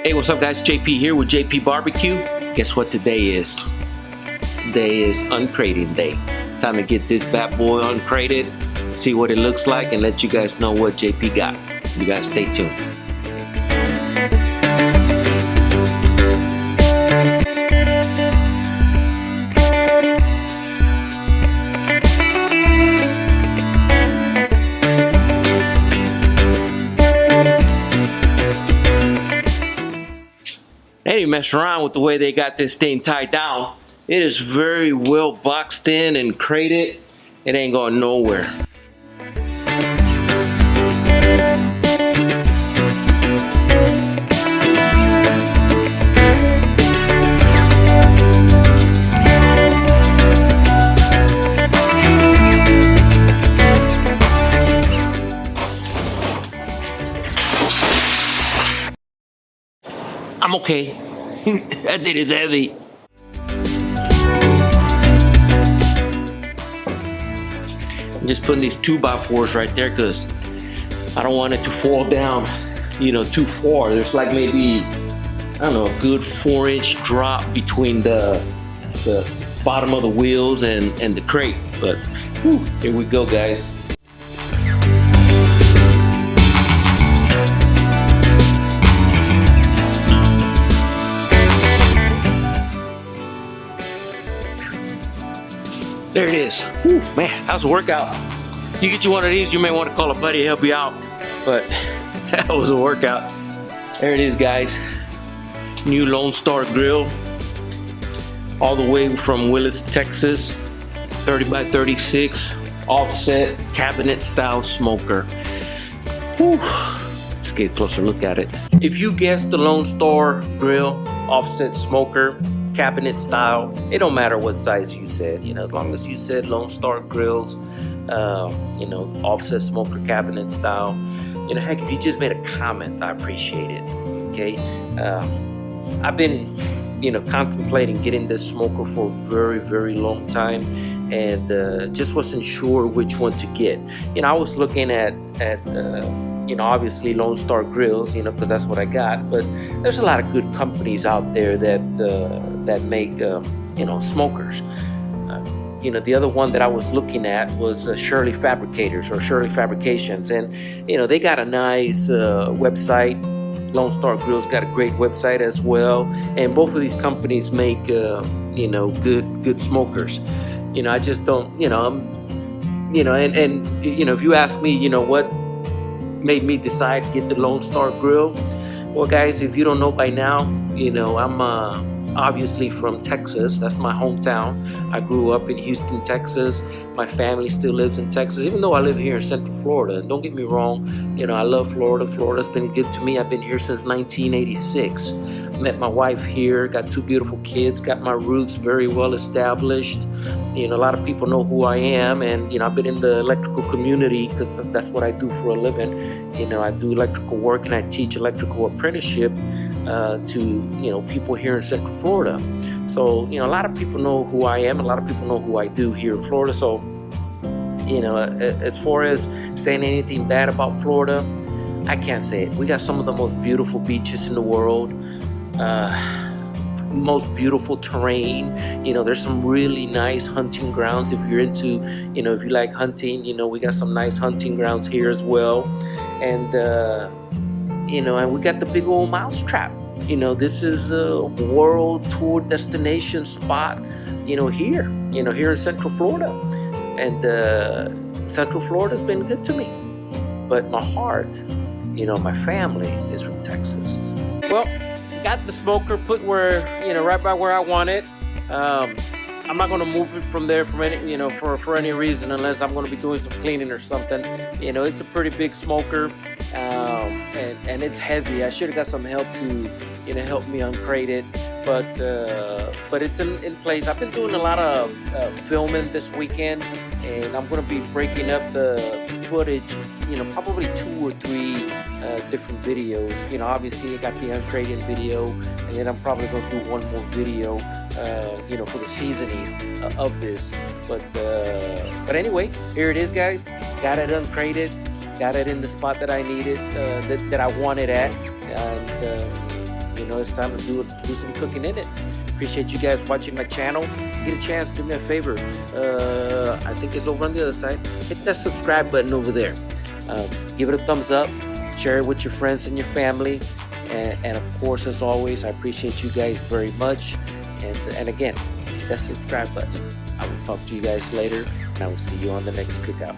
Hey, what's up guys? JP here with J.P.BBQ. Guess what today is? Today is Uncrating day. Time to get this bad boy uncrated, see what it looks like, and let you guys know what JP got. You guys stay tuned. I didn't mess around with the way they got this thing tied down. It is very well boxed in and crated. It ain't going nowhere. I'm okay. That thing is heavy. I'm just putting these 2x4s right there because I don't want it to fall down, too far. There's like maybe, I don't know, a good 4-inch drop between the bottom of the wheels and the crate. But whew, here we go, guys. There it is. Whew, man, that was a workout. You get you one of these, you may want to call a buddy to help you out. But that was a workout. There it is, guys. New Lone Star Grill. All the way from Willis, Texas. 30 by 36. Offset cabinet style smoker. Whew. Let's get a closer look at it. If you guessed the Lone Star Grill offset smoker, cabinet style, it don't matter what size you said, as long as you said LoneStargrillz, offset smoker cabinet style, heck, if you just made a comment, I appreciate it. Okay, I've been contemplating getting this smoker for a very, very long time, and just wasn't sure which one to get. I was looking at obviously LoneStargrillz, because that's what I got. But there's a lot of good companies out there that make smokers. The other one that I was looking at was Shirley Fabricators or Shirley Fabrications, and they got a nice website. LoneStargrillz got a great website as well, and both of these companies make good smokers. I just don't, if you ask me, what made me decide to get the Lone Star Grill? Well, guys, if you don't know by now, I'm obviously from Texas. That's my hometown. I grew up in Houston, Texas. My family still lives in Texas, even though I live here in Central Florida. And don't get me wrong, I love Florida. Florida's been good to me. I've been here since 1986. Met my wife here, got 2 beautiful kids, got my roots very well established. A lot of people know who I am, and I've been in the electrical community because that's what I do for a living. I do electrical work and I teach electrical apprenticeship to people here in Central Florida. So a lot of people know who I am, a lot of people know who I do here in Florida. So as far as saying anything bad about Florida, I can't say it. We got some of the most beautiful beaches in the world. Most beautiful terrain. There's some really nice hunting grounds if you're into, if you like hunting. We got some nice hunting grounds here as well. And and we got the big old mousetrap. This is a world tour destination spot, here in Central Florida. And Central Florida's been good to me. But my heart, my family is from Texas. Well, got the smoker put where, right by where I want it. I'm not going to move it from there for any, for any reason, unless I'm going to be doing some cleaning or something. It's a pretty big smoker, and it's heavy. I should have got some help to, help me uncrate it, but it's in place. I've been doing a lot of filming this weekend, and I'm going to be breaking up the footage, probably 2 or 3 different videos. Obviously I got the uncrating video, and then I'm probably going to do one more video, for the seasoning of this. But anyway, here it is, guys. Got it uncrated, got it in the spot that I needed, that I wanted at, and know, it's time to do some cooking in it. Appreciate you guys watching my channel. Get a chance, do me a favor. I think it's over on the other side. Hit that subscribe button over there. Give it a thumbs up. Share it with your friends and your family. And of course, as always, I appreciate you guys very much. And again, hit that subscribe button. I will talk to you guys later, and I will see you on the next cookout.